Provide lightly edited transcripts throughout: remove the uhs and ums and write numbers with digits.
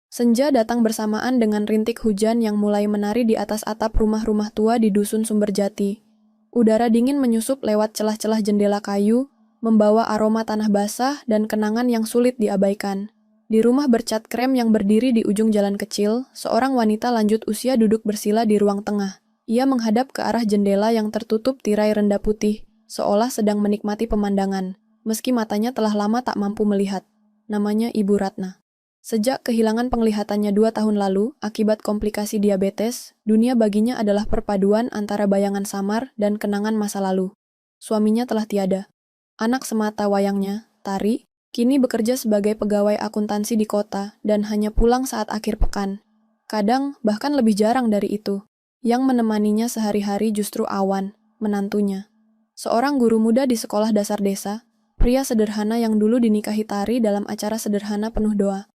Senja datang bersamaan dengan rintik hujan yang mulai menari di atas atap rumah-rumah tua di Dusun Sumberjati. Udara dingin menyusup lewat celah-celah jendela kayu, membawa aroma tanah basah dan kenangan yang sulit diabaikan. Di rumah bercat krem yang berdiri di ujung jalan kecil, seorang wanita lanjut usia duduk bersila di ruang tengah. Ia menghadap ke arah jendela yang tertutup tirai renda putih, seolah sedang menikmati pemandangan, meski matanya telah lama tak mampu melihat. Namanya Ibu Ratna. Sejak kehilangan penglihatannya 2 tahun lalu akibat komplikasi diabetes, dunia baginya adalah perpaduan antara bayangan samar dan kenangan masa lalu. Suaminya telah tiada. Anak semata wayangnya, Tari, kini bekerja sebagai pegawai akuntansi di kota dan hanya pulang saat akhir pekan. Kadang, bahkan lebih jarang dari itu. Yang menemaninya sehari-hari justru Awan, menantunya. Seorang guru muda di sekolah dasar desa, pria sederhana yang dulu dinikahi Tari dalam acara sederhana penuh doa.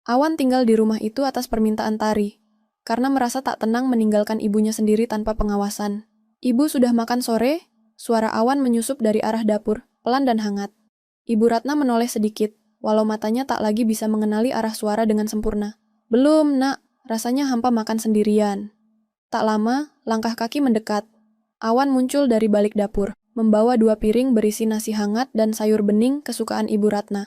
Awan tinggal di rumah itu atas permintaan Tari, karena merasa tak tenang meninggalkan ibunya sendiri tanpa pengawasan. Ibu sudah makan sore? Suara Awan menyusup dari arah dapur, pelan dan hangat. Ibu Ratna menoleh sedikit, walau matanya tak lagi bisa mengenali arah suara dengan sempurna. Belum, nak. Rasanya hampa makan sendirian. Tak lama, langkah kaki mendekat. Awan muncul dari balik dapur, membawa 2 piring berisi nasi hangat dan sayur bening kesukaan Ibu Ratna.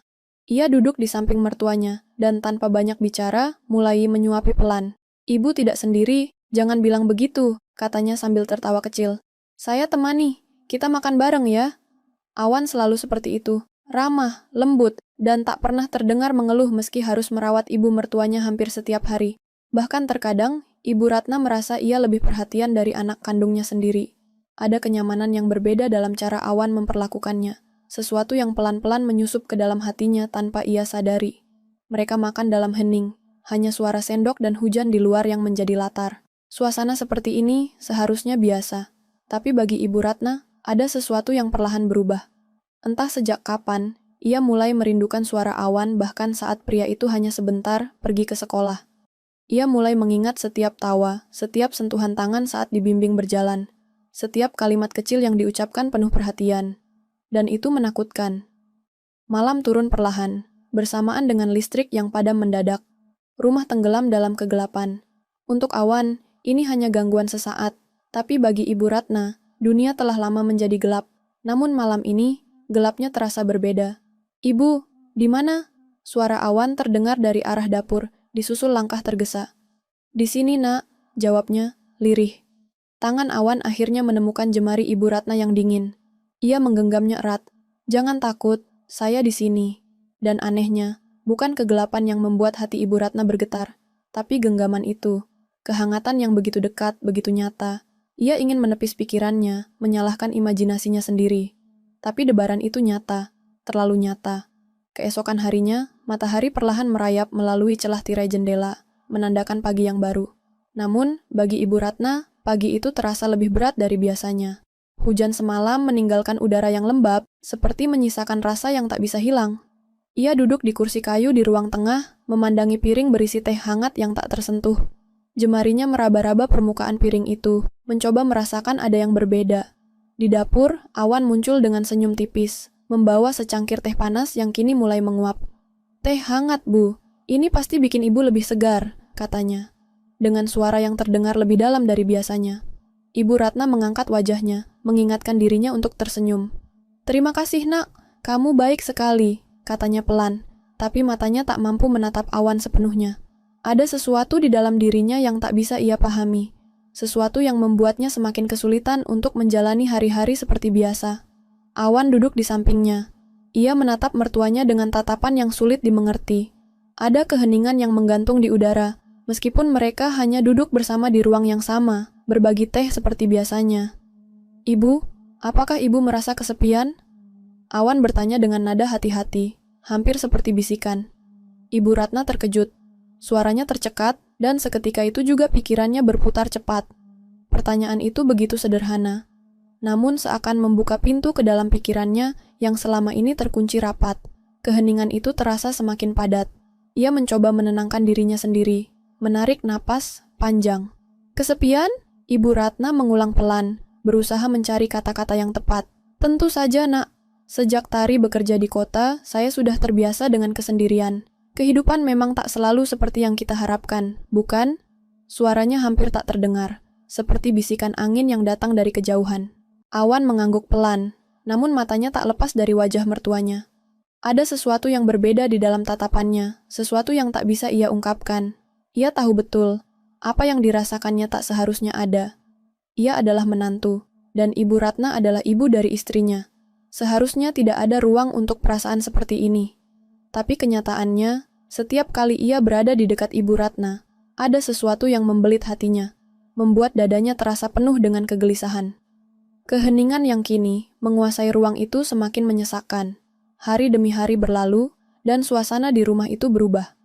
Ia duduk di samping mertuanya, dan tanpa banyak bicara, mulai menyuapi pelan. Ibu tidak sendiri, jangan bilang begitu, katanya sambil tertawa kecil. Saya temani, kita makan bareng ya. Awan selalu seperti itu, ramah, lembut, dan tak pernah terdengar mengeluh meski harus merawat ibu mertuanya hampir setiap hari. Bahkan terkadang, Ibu Ratna merasa ia lebih perhatian dari anak kandungnya sendiri. Ada kenyamanan yang berbeda dalam cara Awan memperlakukannya. Sesuatu yang pelan-pelan menyusup ke dalam hatinya tanpa ia sadari. Mereka makan dalam hening, hanya suara sendok dan hujan di luar yang menjadi latar. Suasana seperti ini seharusnya biasa, tapi bagi Ibu Ratna, ada sesuatu yang perlahan berubah. Entah sejak kapan, ia mulai merindukan suara Awan bahkan saat pria itu hanya sebentar pergi ke sekolah. Ia mulai mengingat setiap tawa, setiap sentuhan tangan saat dibimbing berjalan, setiap kalimat kecil yang diucapkan penuh perhatian. Dan itu menakutkan. Malam turun perlahan, bersamaan dengan listrik yang padam mendadak. Rumah tenggelam dalam kegelapan. Untuk Awan, ini hanya gangguan sesaat. Tapi bagi Ibu Ratna, dunia telah lama menjadi gelap. Namun malam ini, gelapnya terasa berbeda. Ibu, di mana? Suara Awan terdengar dari arah dapur, disusul langkah tergesa. Di sini, nak, jawabnya, lirih. Tangan Awan akhirnya menemukan jemari Ibu Ratna yang dingin. Ia menggenggamnya erat. Jangan takut, saya di sini. Dan anehnya, bukan kegelapan yang membuat hati Ibu Ratna bergetar, tapi genggaman itu. Kehangatan yang begitu dekat, begitu nyata. Ia ingin menepis pikirannya, menyalahkan imajinasinya sendiri. Tapi debaran itu nyata, terlalu nyata. Keesokan harinya, matahari perlahan merayap melalui celah tirai jendela, menandakan pagi yang baru. Namun, bagi Ibu Ratna, pagi itu terasa lebih berat dari biasanya. Hujan semalam meninggalkan udara yang lembab, seperti menyisakan rasa yang tak bisa hilang. Ia duduk di kursi kayu di ruang tengah, memandangi piring berisi teh hangat yang tak tersentuh. Jemarinya meraba-raba permukaan piring itu, mencoba merasakan ada yang berbeda. Di dapur, Awan muncul dengan senyum tipis, membawa secangkir teh panas yang kini mulai menguap. Teh hangat, Bu. Ini pasti bikin ibu lebih segar, katanya. Dengan suara yang terdengar lebih dalam dari biasanya. Ibu Ratna mengangkat wajahnya, mengingatkan dirinya untuk tersenyum. Terima kasih, nak. Kamu baik sekali, katanya pelan, tapi matanya tak mampu menatap Awan sepenuhnya. Ada sesuatu di dalam dirinya yang tak bisa ia pahami. Sesuatu yang membuatnya semakin kesulitan untuk menjalani hari-hari seperti biasa. Awan duduk di sampingnya. Ia menatap mertuanya dengan tatapan yang sulit dimengerti. Ada keheningan yang menggantung di udara, meskipun mereka hanya duduk bersama di ruang yang sama, berbagi teh seperti biasanya. Ibu, apakah ibu merasa kesepian? Awan bertanya dengan nada hati-hati, hampir seperti bisikan. Ibu Ratna terkejut. Suaranya tercekat, dan seketika itu juga pikirannya berputar cepat. Pertanyaan itu begitu sederhana, namun seakan membuka pintu ke dalam pikirannya yang selama ini terkunci rapat. Keheningan itu terasa semakin padat. Ia mencoba menenangkan dirinya sendiri, menarik napas panjang. Kesepian? Ibu Ratna mengulang pelan, berusaha mencari kata-kata yang tepat. Tentu saja, nak. Sejak Tari bekerja di kota, saya sudah terbiasa dengan kesendirian. Kehidupan memang tak selalu seperti yang kita harapkan, bukan? Suaranya hampir tak terdengar, seperti bisikan angin yang datang dari kejauhan. Awan mengangguk pelan, namun matanya tak lepas dari wajah mertuanya. Ada sesuatu yang berbeda di dalam tatapannya, sesuatu yang tak bisa ia ungkapkan. Ia tahu betul, apa yang dirasakannya tak seharusnya ada. Ia adalah menantu, dan Ibu Ratna adalah ibu dari istrinya. Seharusnya tidak ada ruang untuk perasaan seperti ini. Tapi kenyataannya, setiap kali ia berada di dekat Ibu Ratna, ada sesuatu yang membelit hatinya, membuat dadanya terasa penuh dengan kegelisahan. Keheningan yang kini menguasai ruang itu semakin menyesakkan. Hari demi hari berlalu, dan suasana di rumah itu berubah.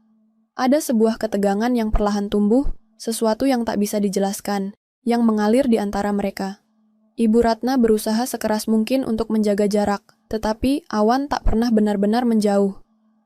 Ada sebuah ketegangan yang perlahan tumbuh, sesuatu yang tak bisa dijelaskan, yang mengalir di antara mereka. Ibu Ratna berusaha sekeras mungkin untuk menjaga jarak, tetapi Awan tak pernah benar-benar menjauh.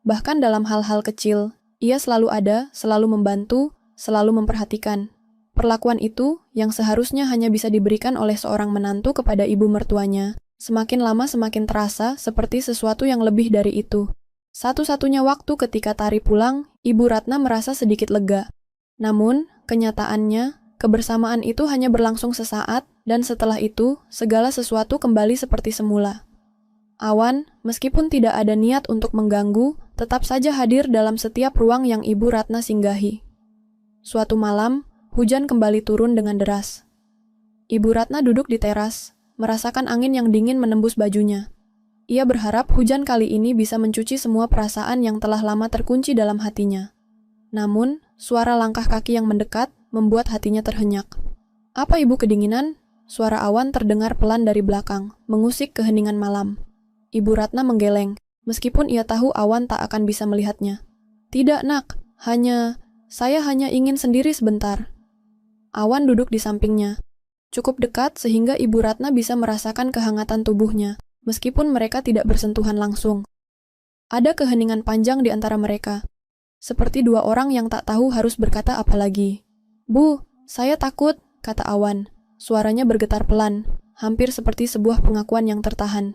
Bahkan dalam hal-hal kecil, ia selalu ada, selalu membantu, selalu memperhatikan. Perlakuan itu, yang seharusnya hanya bisa diberikan oleh seorang menantu kepada ibu mertuanya, semakin lama semakin terasa seperti sesuatu yang lebih dari itu. Satu-satunya waktu ketika Tari pulang, Ibu Ratna merasa sedikit lega. Namun, kenyataannya, kebersamaan itu hanya berlangsung sesaat, dan setelah itu, segala sesuatu kembali seperti semula. Awan, meskipun tidak ada niat untuk mengganggu, tetap saja hadir dalam setiap ruang yang Ibu Ratna singgahi. Suatu malam, hujan kembali turun dengan deras. Ibu Ratna duduk di teras, merasakan angin yang dingin menembus bajunya. Ia berharap hujan kali ini bisa mencuci semua perasaan yang telah lama terkunci dalam hatinya. Namun, suara langkah kaki yang mendekat membuat hatinya terhenyak. "Apa ibu kedinginan?" Suara Awan terdengar pelan dari belakang, mengusik keheningan malam. Ibu Ratna menggeleng, meskipun ia tahu Awan tak akan bisa melihatnya. "Tidak, Nak. Saya hanya ingin sendiri sebentar." Awan duduk di sampingnya. Cukup dekat sehingga Ibu Ratna bisa merasakan kehangatan tubuhnya, meskipun mereka tidak bersentuhan langsung. Ada keheningan panjang di antara mereka, seperti dua orang yang tak tahu harus berkata apa lagi. "Bu, saya takut," kata Awan. Suaranya bergetar pelan, hampir seperti sebuah pengakuan yang tertahan.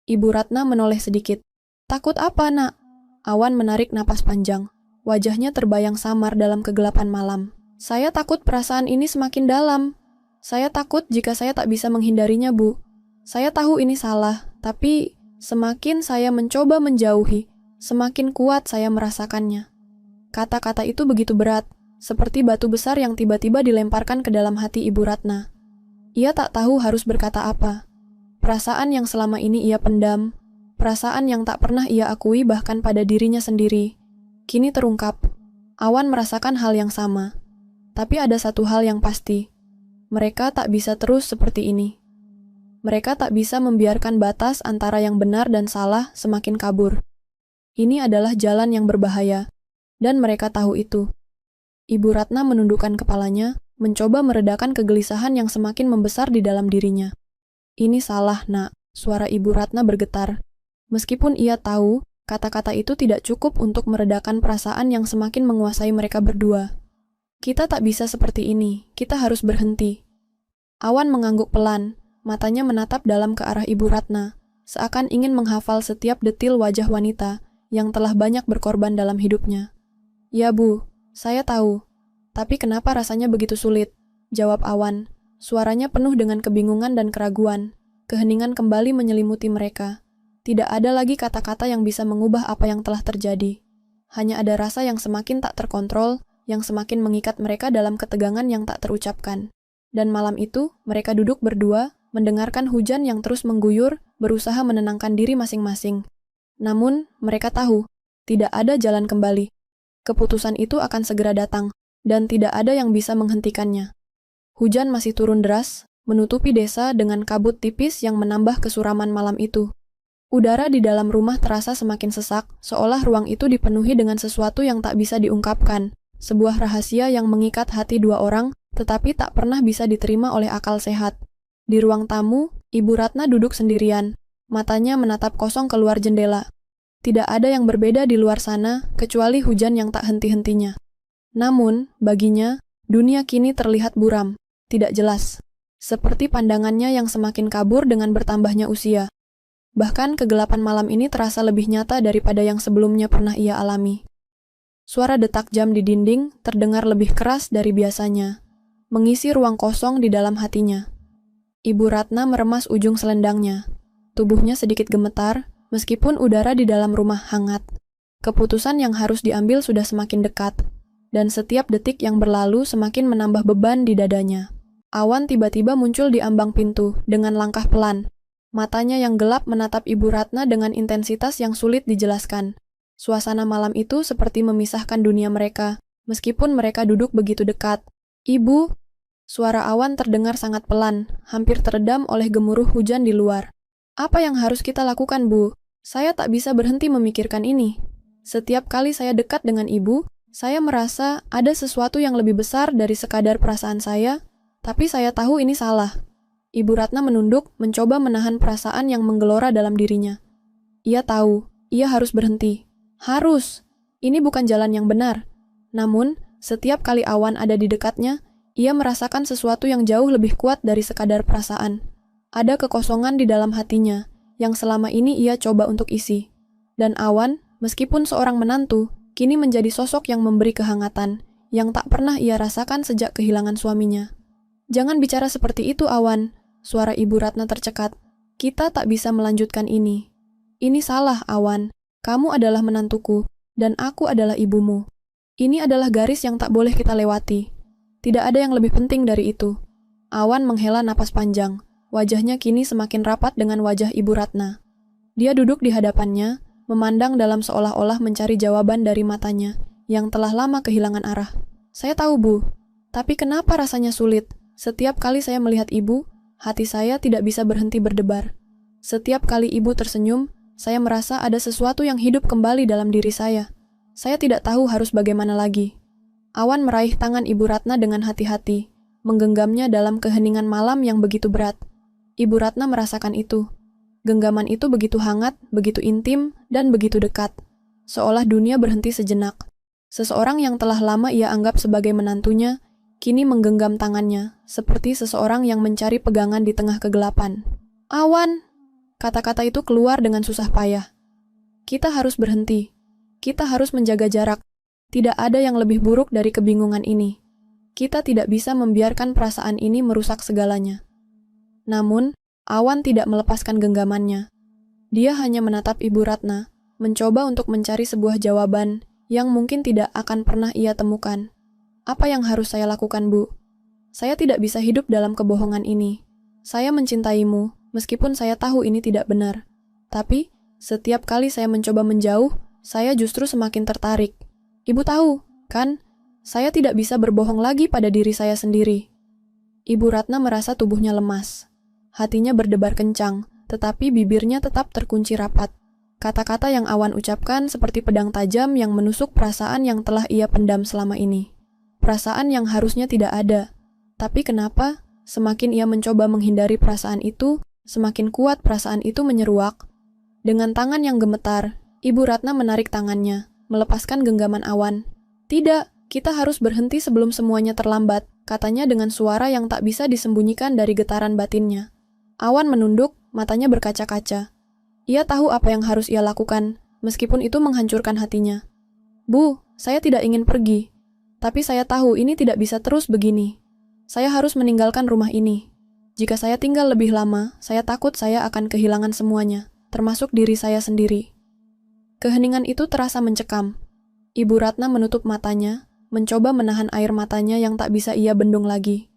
Ibu Ratna menoleh sedikit. "Takut apa, Nak?" Awan menarik napas panjang. Wajahnya terbayang samar dalam kegelapan malam. "Saya takut perasaan ini semakin dalam. Saya takut jika saya tak bisa menghindarinya, Bu. Saya tahu ini salah, tapi semakin saya mencoba menjauhi, semakin kuat saya merasakannya." Kata-kata itu begitu berat, seperti batu besar yang tiba-tiba dilemparkan ke dalam hati Ibu Ratna. Ia tak tahu harus berkata apa. Perasaan yang selama ini ia pendam, perasaan yang tak pernah ia akui bahkan pada dirinya sendiri, kini terungkap. Awan merasakan hal yang sama. Tapi ada satu hal yang pasti. Mereka tak bisa terus seperti ini. Mereka tak bisa membiarkan batas antara yang benar dan salah semakin kabur. Ini adalah jalan yang berbahaya, dan mereka tahu itu. Ibu Ratna menundukkan kepalanya, mencoba meredakan kegelisahan yang semakin membesar di dalam dirinya. "Ini salah, Nak," suara Ibu Ratna bergetar. Meskipun ia tahu, kata-kata itu tidak cukup untuk meredakan perasaan yang semakin menguasai mereka berdua. "Kita tak bisa seperti ini, kita harus berhenti." Awan mengangguk pelan, matanya menatap dalam ke arah Ibu Ratna, seakan ingin menghafal setiap detil wajah wanita yang telah banyak berkorban dalam hidupnya. "Ya, Bu, saya tahu. Tapi kenapa rasanya begitu sulit?" jawab Awan. Suaranya penuh dengan kebingungan dan keraguan. Keheningan kembali menyelimuti mereka. Tidak ada lagi kata-kata yang bisa mengubah apa yang telah terjadi. Hanya ada rasa yang semakin tak terkontrol, yang semakin mengikat mereka dalam ketegangan yang tak terucapkan. Dan malam itu, mereka duduk berdua, mendengarkan hujan yang terus mengguyur, berusaha menenangkan diri masing-masing. Namun, mereka tahu, tidak ada jalan kembali. Keputusan itu akan segera datang, dan tidak ada yang bisa menghentikannya. Hujan masih turun deras, menutupi desa dengan kabut tipis yang menambah kesuraman malam itu. Udara di dalam rumah terasa semakin sesak, seolah ruang itu dipenuhi dengan sesuatu yang tak bisa diungkapkan, sebuah rahasia yang mengikat hati dua orang, tetapi tak pernah bisa diterima oleh akal sehat. Di ruang tamu, Ibu Ratna duduk sendirian, matanya menatap kosong keluar jendela. Tidak ada yang berbeda di luar sana, kecuali hujan yang tak henti-hentinya. Namun, baginya, dunia kini terlihat buram. Tidak jelas, seperti pandangannya yang semakin kabur dengan bertambahnya usia. Bahkan kegelapan malam ini terasa lebih nyata daripada yang sebelumnya pernah ia alami. Suara detak jam di dinding terdengar lebih keras dari biasanya, mengisi ruang kosong di dalam hatinya. Ibu Ratna meremas ujung selendangnya. Tubuhnya sedikit gemetar, meskipun udara di dalam rumah hangat. Keputusan yang harus diambil sudah semakin dekat, dan setiap detik yang berlalu semakin menambah beban di dadanya. Awan tiba-tiba muncul di ambang pintu dengan langkah pelan. Matanya yang gelap menatap Ibu Ratna dengan intensitas yang sulit dijelaskan. Suasana malam itu seperti memisahkan dunia mereka, meskipun mereka duduk begitu dekat. "Ibu," suara Awan terdengar sangat pelan, hampir teredam oleh gemuruh hujan di luar. "Apa yang harus kita lakukan, Bu? Saya tak bisa berhenti memikirkan ini. Setiap kali saya dekat dengan Ibu, saya merasa ada sesuatu yang lebih besar dari sekadar perasaan saya, tapi saya tahu ini salah." Ibu Ratna menunduk, mencoba menahan perasaan yang menggelora dalam dirinya. Ia tahu, ia harus berhenti. Harus. Ini bukan jalan yang benar. Namun, setiap kali Awan ada di dekatnya, ia merasakan sesuatu yang jauh lebih kuat dari sekadar perasaan. Ada kekosongan di dalam hatinya, yang selama ini ia coba untuk isi. Dan Awan, meskipun seorang menantu, kini menjadi sosok yang memberi kehangatan, yang tak pernah ia rasakan sejak kehilangan suaminya. "Jangan bicara seperti itu, Awan," suara Ibu Ratna tercekat. "Kita tak bisa melanjutkan ini. Ini salah, Awan. Kamu adalah menantuku, dan aku adalah ibumu. Ini adalah garis yang tak boleh kita lewati. Tidak ada yang lebih penting dari itu." Awan menghela napas panjang. Wajahnya kini semakin rapat dengan wajah Ibu Ratna. Dia duduk di hadapannya, memandang dalam seolah-olah mencari jawaban dari matanya, yang telah lama kehilangan arah. "Saya tahu, Bu. Tapi kenapa rasanya sulit? Setiap kali saya melihat Ibu, hati saya tidak bisa berhenti berdebar. Setiap kali Ibu tersenyum, saya merasa ada sesuatu yang hidup kembali dalam diri saya. Saya tidak tahu harus bagaimana lagi." Awan meraih tangan Ibu Ratna dengan hati-hati, menggenggamnya dalam keheningan malam yang begitu berat. Ibu Ratna merasakan itu. Genggaman itu begitu hangat, begitu intim, dan begitu dekat. Seolah dunia berhenti sejenak. Seseorang yang telah lama ia anggap sebagai menantunya, kini menggenggam tangannya, seperti seseorang yang mencari pegangan di tengah kegelapan. "Awan!" Kata-kata itu keluar dengan susah payah. "Kita harus berhenti. Kita harus menjaga jarak. Tidak ada yang lebih buruk dari kebingungan ini. Kita tidak bisa membiarkan perasaan ini merusak segalanya." Namun, Awan tidak melepaskan genggamannya. Dia hanya menatap Ibu Ratna, mencoba untuk mencari sebuah jawaban yang mungkin tidak akan pernah ia temukan. "Apa yang harus saya lakukan, Bu? Saya tidak bisa hidup dalam kebohongan ini. Saya mencintaimu, meskipun saya tahu ini tidak benar. Tapi, setiap kali saya mencoba menjauh, saya justru semakin tertarik. Ibu tahu, kan? Saya tidak bisa berbohong lagi pada diri saya sendiri." Ibu Ratna merasa tubuhnya lemas. Hatinya berdebar kencang, tetapi bibirnya tetap terkunci rapat. Kata-kata yang Awan ucapkan seperti pedang tajam yang menusuk perasaan yang telah ia pendam selama ini. Perasaan yang harusnya tidak ada. Tapi kenapa, semakin ia mencoba menghindari perasaan itu, semakin kuat perasaan itu menyeruak. Dengan tangan yang gemetar, Ibu Ratna menarik tangannya, melepaskan genggaman Awan. "Tidak, kita harus berhenti sebelum semuanya terlambat," katanya dengan suara yang tak bisa disembunyikan dari getaran batinnya. Awan menunduk, matanya berkaca-kaca. Ia tahu apa yang harus ia lakukan, meskipun itu menghancurkan hatinya. "Bu, saya tidak ingin pergi. Tapi saya tahu ini tidak bisa terus begini. Saya harus meninggalkan rumah ini. Jika saya tinggal lebih lama, saya takut saya akan kehilangan semuanya, termasuk diri saya sendiri." Keheningan itu terasa mencekam. Ibu Ratna menutup matanya, mencoba menahan air matanya yang tak bisa ia bendung lagi.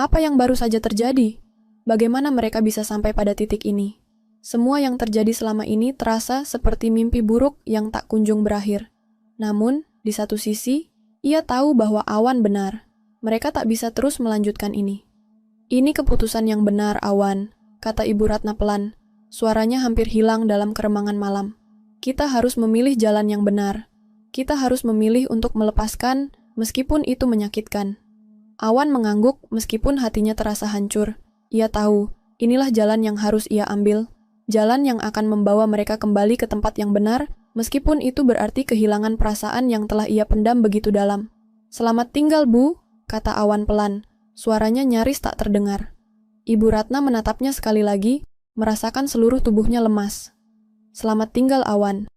Apa yang baru saja terjadi? Bagaimana mereka bisa sampai pada titik ini? Semua yang terjadi selama ini terasa seperti mimpi buruk yang tak kunjung berakhir. Namun, di satu sisi, ia tahu bahwa Awan benar. Mereka tak bisa terus melanjutkan ini. "Ini keputusan yang benar, Awan," kata Ibu Ratna pelan. Suaranya hampir hilang dalam keremangan malam. "Kita harus memilih jalan yang benar. Kita harus memilih untuk melepaskan, meskipun itu menyakitkan." Awan mengangguk meskipun hatinya terasa hancur. Ia tahu, inilah jalan yang harus ia ambil. Jalan yang akan membawa mereka kembali ke tempat yang benar, meskipun itu berarti kehilangan perasaan yang telah ia pendam begitu dalam. "Selamat tinggal, Bu," kata Awan pelan. Suaranya nyaris tak terdengar. Ibu Ratna menatapnya sekali lagi, merasakan seluruh tubuhnya lemas. "Selamat tinggal, Awan."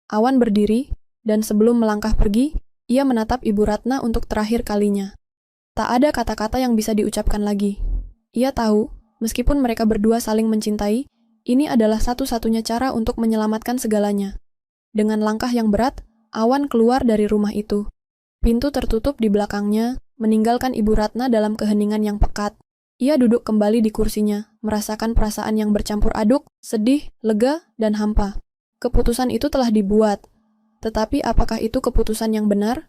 Awan berdiri, dan sebelum melangkah pergi, Ia menatap Ibu Ratna untuk terakhir kalinya. Tak ada kata-kata yang bisa diucapkan lagi. Ia tahu, meskipun mereka berdua saling mencintai, ini adalah satu-satunya cara untuk menyelamatkan segalanya. Dengan langkah yang berat, Awan keluar dari rumah itu. Pintu tertutup di belakangnya, meninggalkan Ibu Ratna dalam keheningan yang pekat. Ia duduk kembali di kursinya, merasakan perasaan yang bercampur aduk, sedih, lega, dan hampa. Keputusan itu telah dibuat. Tetapi apakah itu keputusan yang benar?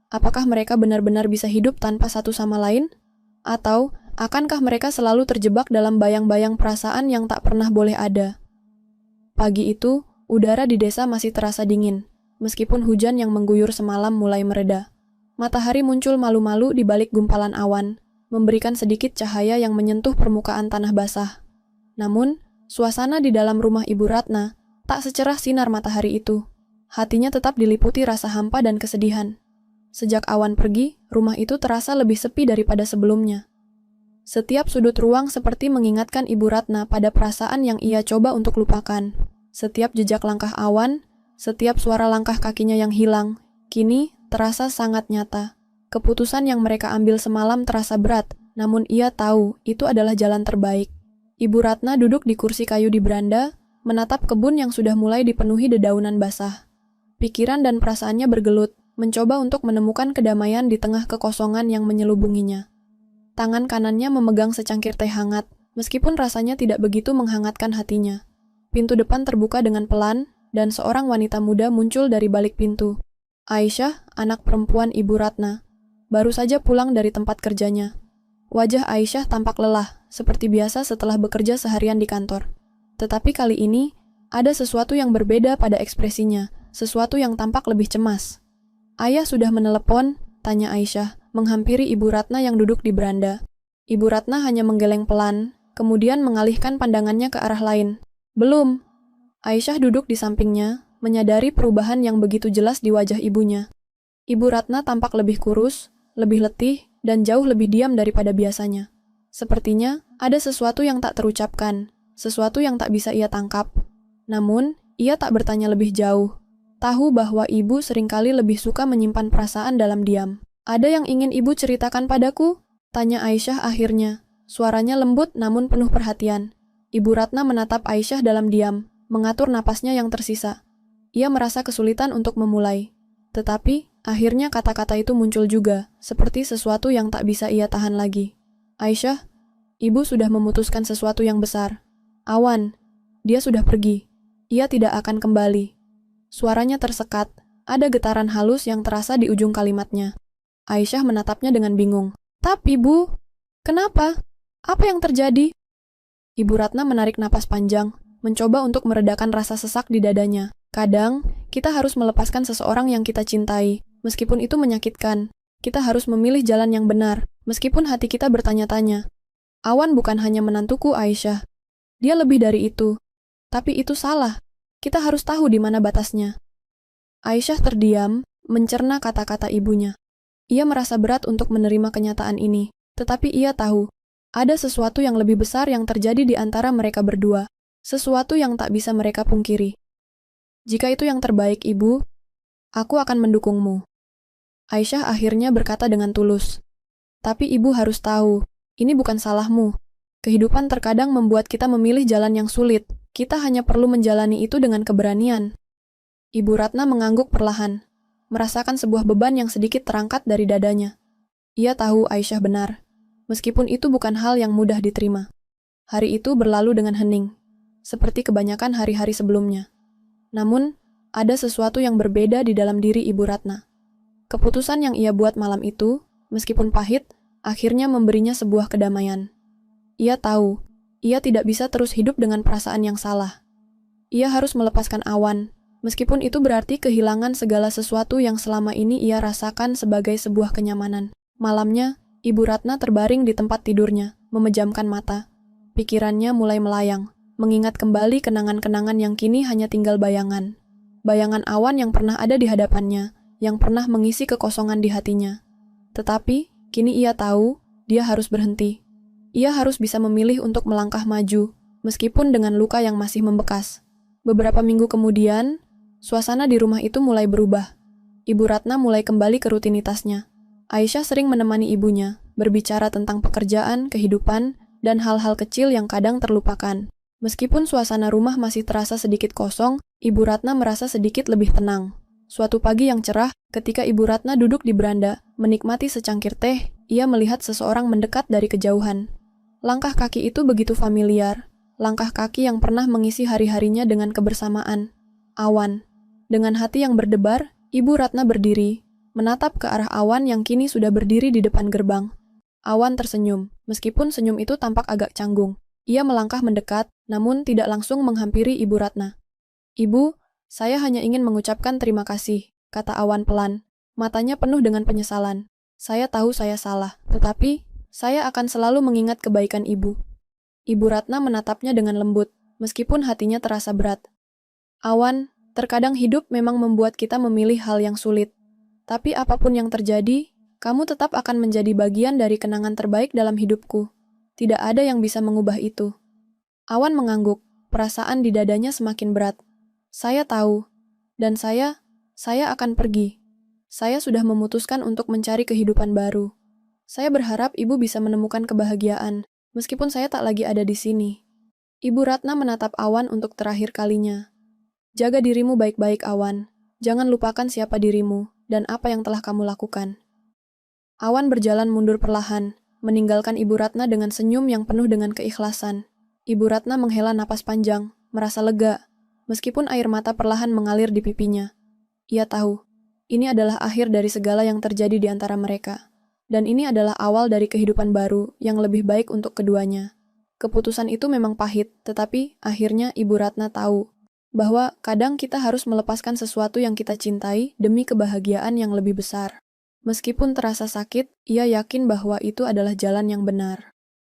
Apakah mereka benar-benar bisa hidup tanpa satu sama lain? Atau, akankah mereka selalu terjebak dalam bayang-bayang perasaan yang tak pernah boleh ada? Pagi itu, udara di desa masih terasa dingin, meskipun hujan yang mengguyur semalam mulai mereda. Matahari muncul malu-malu di balik gumpalan awan, memberikan sedikit cahaya yang menyentuh permukaan tanah basah. Namun, suasana di dalam rumah Ibu Ratna tak secerah sinar matahari itu. Hatinya tetap diliputi rasa hampa dan kesedihan. Sejak Awan pergi, rumah itu terasa lebih sepi daripada sebelumnya. Setiap sudut ruang seperti mengingatkan Ibu Ratna pada perasaan yang ia coba untuk lupakan. Setiap jejak langkah Awan, setiap suara langkah kakinya yang hilang, kini terasa sangat nyata. Keputusan yang mereka ambil semalam terasa berat, namun ia tahu itu adalah jalan terbaik. Ibu Ratna duduk di kursi kayu di beranda, menatap kebun yang sudah mulai dipenuhi dedaunan basah. Pikiran dan perasaannya bergelut, mencoba untuk menemukan kedamaian di tengah kekosongan yang menyelubunginya. Tangan kanannya memegang secangkir teh hangat, meskipun rasanya tidak begitu menghangatkan hatinya. Pintu depan terbuka dengan pelan, dan seorang wanita muda muncul dari balik pintu. Aisyah, anak perempuan Ibu Ratna, baru saja pulang dari tempat kerjanya. Wajah Aisyah tampak lelah, seperti biasa setelah bekerja seharian di kantor. Tetapi kali ini, ada sesuatu yang berbeda pada ekspresinya, sesuatu yang tampak lebih cemas. "Ayah sudah menelepon?" tanya Aisyah, menghampiri Ibu Ratna yang duduk di beranda. Ibu Ratna hanya menggeleng pelan, kemudian mengalihkan pandangannya ke arah lain. "Belum." Aisyah duduk di sampingnya, menyadari perubahan yang begitu jelas di wajah ibunya. Ibu Ratna tampak lebih kurus, lebih letih, dan jauh lebih diam daripada biasanya. Sepertinya ada sesuatu yang tak terucapkan, sesuatu yang tak bisa ia tangkap. Namun, ia tak bertanya lebih jauh. Tahu bahwa ibu seringkali lebih suka menyimpan perasaan dalam diam. "Ada yang ingin ibu ceritakan padaku?" tanya Aisyah akhirnya. Suaranya lembut namun penuh perhatian. Ibu Ratna menatap Aisyah dalam diam, mengatur napasnya yang tersisa. Ia merasa kesulitan untuk memulai. Tetapi, akhirnya kata-kata itu muncul juga, seperti sesuatu yang tak bisa ia tahan lagi. "Aisyah, ibu sudah memutuskan sesuatu yang besar. Awan, dia sudah pergi. Ia tidak akan kembali." Suaranya tersekat, ada getaran halus yang terasa di ujung kalimatnya. Aisyah menatapnya dengan bingung. "Tapi, Bu, kenapa? Apa yang terjadi?" Ibu Ratna menarik napas panjang, mencoba untuk meredakan rasa sesak di dadanya. Kadang, kita harus melepaskan seseorang yang kita cintai, meskipun itu menyakitkan. Kita harus memilih jalan yang benar, meskipun hati kita bertanya-tanya. Awan bukan hanya menantuku, Aisyah. Dia lebih dari itu. Tapi itu salah. Kita harus tahu di mana batasnya. Aisyah terdiam, mencerna kata-kata ibunya. Ia merasa berat untuk menerima kenyataan ini, tetapi ia tahu, ada sesuatu yang lebih besar yang terjadi di antara mereka berdua, sesuatu yang tak bisa mereka pungkiri. "Jika itu yang terbaik, Ibu, aku akan mendukungmu." Aisyah akhirnya berkata dengan tulus. "Tapi Ibu harus tahu, ini bukan salahmu. Kehidupan terkadang membuat kita memilih jalan yang sulit. Kita hanya perlu menjalani itu dengan keberanian." Ibu Ratna mengangguk perlahan, merasakan sebuah beban yang sedikit terangkat dari dadanya. Ia tahu Aisyah benar, meskipun itu bukan hal yang mudah diterima. Hari itu berlalu dengan hening, seperti kebanyakan hari-hari sebelumnya. Namun, ada sesuatu yang berbeda di dalam diri Ibu Ratna. Keputusan yang ia buat malam itu, meskipun pahit, akhirnya memberinya sebuah kedamaian. Ia tahu, ia tidak bisa terus hidup dengan perasaan yang salah. Ia harus melepaskan Awan, meskipun itu berarti kehilangan segala sesuatu yang selama ini ia rasakan sebagai sebuah kenyamanan. Malamnya, Ibu Ratna terbaring di tempat tidurnya, memejamkan mata. Pikirannya mulai melayang, mengingat kembali kenangan-kenangan yang kini hanya tinggal bayangan. Bayangan Awan yang pernah ada di hadapannya, yang pernah mengisi kekosongan di hatinya. Tetapi, kini ia tahu, dia harus berhenti. Ia harus bisa memilih untuk melangkah maju, meskipun dengan luka yang masih membekas. Beberapa minggu kemudian, suasana di rumah itu mulai berubah. Ibu Ratna mulai kembali ke rutinitasnya. Aisyah sering menemani ibunya, berbicara tentang pekerjaan, kehidupan, dan hal-hal kecil yang kadang terlupakan. Meskipun suasana rumah masih terasa sedikit kosong, Ibu Ratna merasa sedikit lebih tenang. Suatu pagi yang cerah, ketika Ibu Ratna duduk di beranda, menikmati secangkir teh, ia melihat seseorang mendekat dari kejauhan. Langkah kaki itu begitu familiar, langkah kaki yang pernah mengisi hari-harinya dengan kebersamaan. Awan. Dengan hati yang berdebar, Ibu Ratna berdiri, menatap ke arah Awan yang kini sudah berdiri di depan gerbang. Awan tersenyum, meskipun senyum itu tampak agak canggung. Ia melangkah mendekat, namun tidak langsung menghampiri Ibu Ratna. "Ibu, saya hanya ingin mengucapkan terima kasih," kata Awan pelan. Matanya penuh dengan penyesalan. "Saya tahu saya salah, tetapi saya akan selalu mengingat kebaikan Ibu." Ibu Ratna menatapnya dengan lembut, meskipun hatinya terasa berat. "Awan, terkadang hidup memang membuat kita memilih hal yang sulit. Tapi apapun yang terjadi, kamu tetap akan menjadi bagian dari kenangan terbaik dalam hidupku. Tidak ada yang bisa mengubah itu." Awan mengangguk, perasaan di dadanya semakin berat. "Saya tahu, dan saya akan pergi. Saya sudah memutuskan untuk mencari kehidupan baru. Saya berharap Ibu bisa menemukan kebahagiaan, meskipun saya tak lagi ada di sini." Ibu Ratna menatap Awan untuk terakhir kalinya. "Jaga dirimu baik-baik, Awan. Jangan lupakan siapa dirimu, dan apa yang telah kamu lakukan." Awan berjalan mundur perlahan, meninggalkan Ibu Ratna dengan senyum yang penuh dengan keikhlasan. Ibu Ratna menghela napas panjang, merasa lega, meskipun air mata perlahan mengalir di pipinya. Ia tahu, ini adalah akhir dari segala yang terjadi di antara mereka. Dan ini adalah awal dari kehidupan baru yang lebih baik untuk keduanya. Keputusan itu memang pahit, tetapi akhirnya Ibu Ratna tahu bahwa kadang kita harus melepaskan sesuatu yang kita cintai demi kebahagiaan yang lebih besar. Meskipun terasa sakit, ia yakin bahwa itu adalah jalan yang benar.